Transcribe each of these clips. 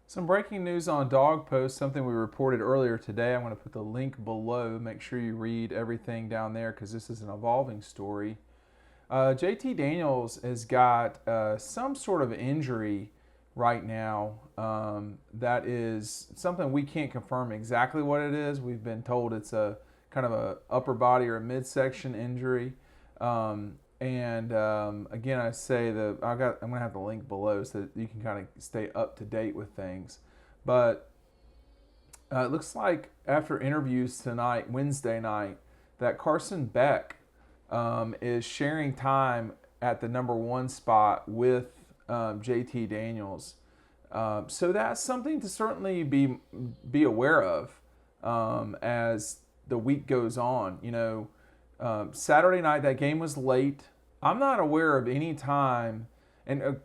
Some breaking news on Dog Post, something we reported earlier today. I'm going to put the link below. Make sure you read everything down there because this is an evolving story. JT Daniels has got some sort of injury right now that is something we can't confirm exactly what it is. We've been told it's a kind of a upper body or a midsection injury. Again, I say I'm gonna have the link below so that you can kind of stay up to date with things. But it looks like after interviews tonight, Wednesday night, that Carson Beck is sharing time at the number one spot with JT Daniels. So that's something to certainly be aware of as the week goes on. Saturday night, that game was late. I'm not aware of any time, and a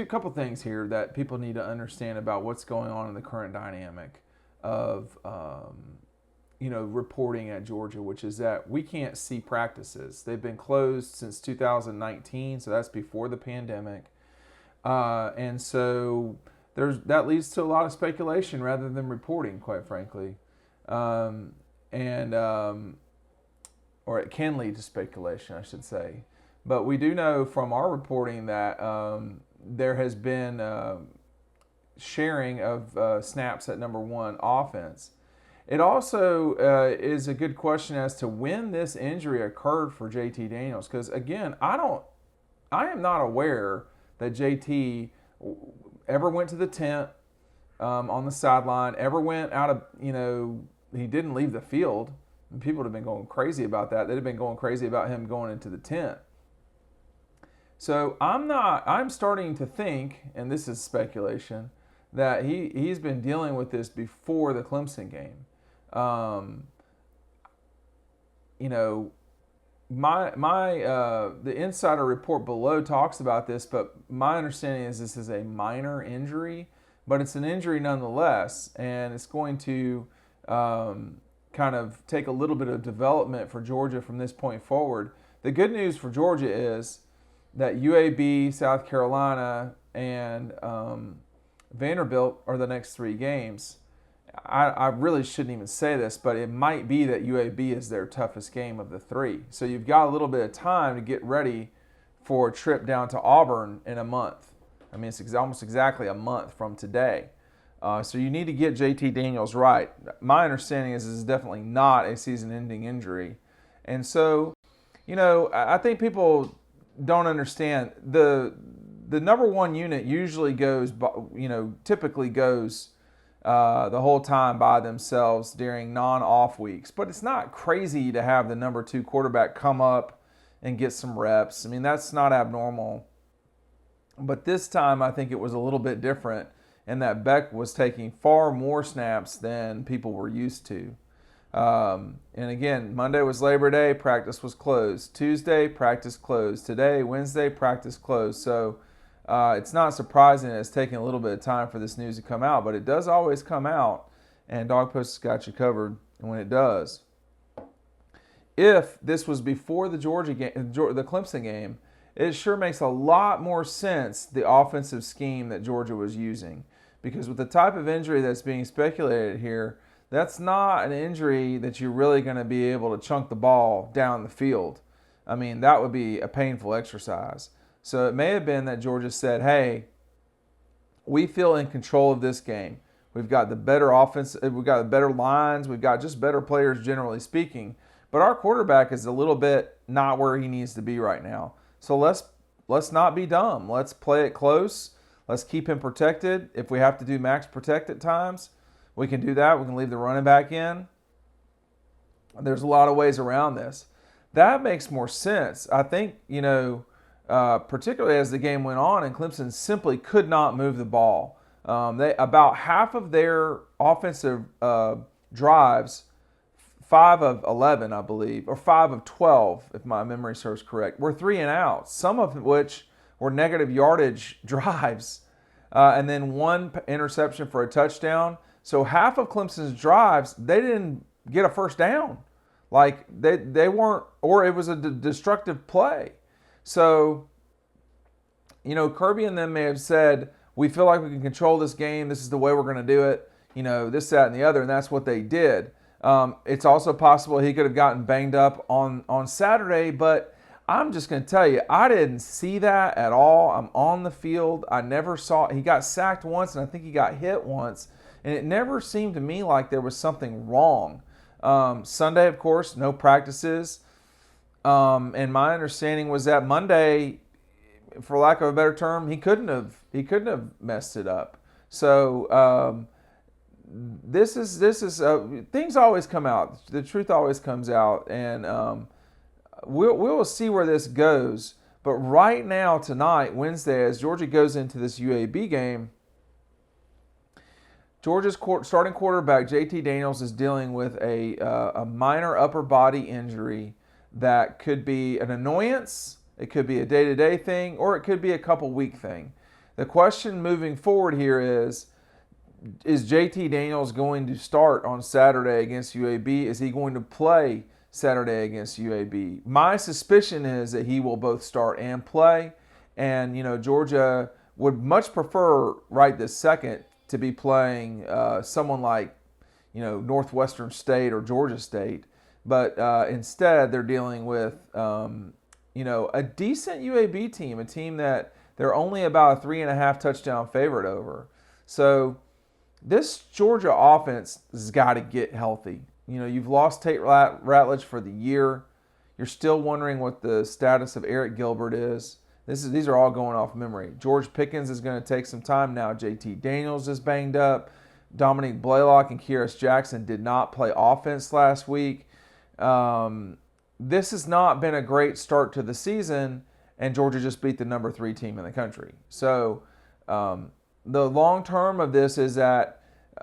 couple things here that people need to understand about what's going on in the current dynamic of, reporting at Georgia, which is that we can't see practices. They've been closed since 2019, so that's before the pandemic. And so that leads to a lot of speculation rather than reporting, quite frankly. Or it can lead to speculation, I should say. But we do know from our reporting that there has been sharing of snaps at number one offense. It also is a good question as to when this injury occurred for JT Daniels, because again, I am not aware that JT ever went to the tent on the sideline, ever went out of, he didn't leave the field. People have been going crazy about that. They've been going crazy about him going into the tent. So I'm starting to think, and this is speculation, that he's been dealing with this before the Clemson game. The insider report below talks about this, but my understanding is this is a minor injury, but it's an injury nonetheless, and it's going to kind of take a little bit of development for Georgia from this point forward. The good news for Georgia is that UAB, South Carolina, and Vanderbilt are the next three games. I really shouldn't even say this, but it might be that UAB is their toughest game of the three. So you've got a little bit of time to get ready for a trip down to Auburn in a month. I mean, it's almost exactly a month from today. So you need to get JT Daniels right. My understanding is this is definitely not a season-ending injury. And so, I think people don't understand. The number one unit usually goes, typically goes the whole time by themselves during non-off weeks. But it's not crazy to have the number two quarterback come up and get some reps. I mean, that's not abnormal. But this time I think it was a little bit different, and that Beck was taking far more snaps than people were used to. And again, Monday was Labor Day, practice was closed. Tuesday, practice closed. Today, Wednesday, practice closed. So it's not surprising that it's taking a little bit of time for this news to come out, but it does always come out, and Dog Post has got you covered when it does. If this was before the Georgia game, the Clemson game, it sure makes a lot more sense, the offensive scheme that Georgia was using. Because with the type of injury that's being speculated here, that's not an injury that you're really going to be able to chunk the ball down the field. I mean, that would be a painful exercise. So it may have been that Georgia said, hey, we feel in control of this game. We've got the better offense, we've got the better lines, we've got just better players generally speaking. But our quarterback is a little bit not where he needs to be right now. So let's not be dumb. Let's play it close. Let's keep him protected. If we have to do max protect at times, we can do that. We can leave the running back in. There's a lot of ways around this. That makes more sense. I think, particularly as the game went on and Clemson simply could not move the ball. About half of their offensive drives, 5 of 11, I believe, or 5 of 12, if my memory serves correct, were 3 and outs, some of which were negative yardage drives, and then 1 interception for a touchdown. So half of Clemson's drives, they didn't get a first down. Like they weren't, or it was a destructive play. So, Kirby and them may have said, we feel like we can control this game. This is the way we're going to do it. This, that, and the other, and that's what they did. It's also possible he could have gotten banged up on Saturday, but I'm just going to tell you, I didn't see that at all. I'm on the field. I never saw – he got sacked once, and I think he got hit once, and it never seemed to me like there was something wrong. Sunday, of course, no practices. And my understanding was that Monday, for lack of a better term, he couldn't have messed it up. So this is things always come out. The truth always comes out, and we'll see where this goes. But right now, tonight, Wednesday, as Georgia goes into this UAB game, Georgia's starting quarterback, JT Daniels, is dealing with a minor upper body injury that could be an annoyance, it could be a day-to-day thing, or it could be a couple-week thing. The question moving forward here is JT Daniels going to start on Saturday against UAB? Is he going to play Saturday against UAB? My suspicion is that he will both start and play, and Georgia would much prefer right this second to be playing someone like Northwestern State or Georgia State, but instead they're dealing with a decent UAB team, a team that they're only about a 3.5 touchdown favorite over. So this Georgia offense has got to get healthy. You've lost Tate Ratledge for the year. You're still wondering what the status of Eric Gilbert is. These are all going off memory. George Pickens is going to take some time now. JT Daniels is banged up. Dominique Blaylock and Kyrus Jackson did not play offense last week. This has not been a great start to the season, and Georgia just beat the number 3 team in the country. So the long term of this is that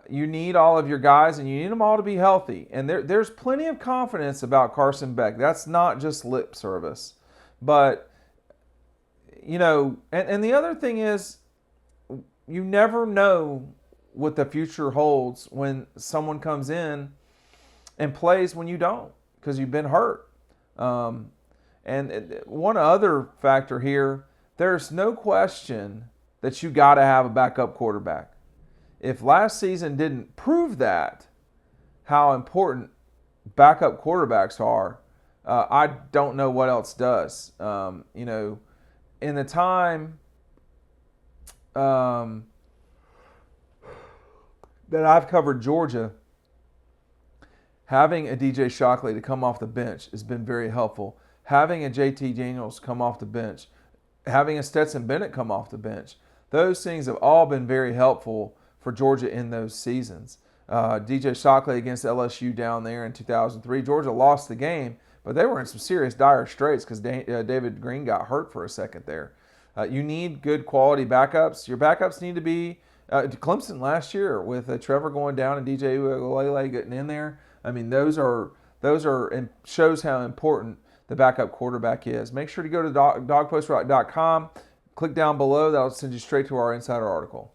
you need all of your guys, and you need them all to be healthy. And there's plenty of confidence about Carson Beck. That's not just lip service. But and the other thing is, you never know what the future holds when someone comes in and plays when you don't, because you've been hurt. And one other factor here, there's no question that you got to have a backup quarterback. If last season didn't prove that, how important backup quarterbacks are, I don't know what else does. In the time that I've covered Georgia, having a DJ Shockley to come off the bench has been very helpful. Having a JT Daniels come off the bench, having a Stetson Bennett come off the bench, those things have all been very helpful for Georgia in those seasons. DJ Shockley against LSU down there in 2003, Georgia lost the game, but they were in some serious dire straits because David Green got hurt for a second there. You need good quality backups. Your backups need to be Clemson last year with Trevor going down and DJ Uiagalelei getting in there. I mean, those are and shows how important the backup quarterback is. Make sure to go to dogpostrock.com, click down below. That'll send you straight to our Insider article.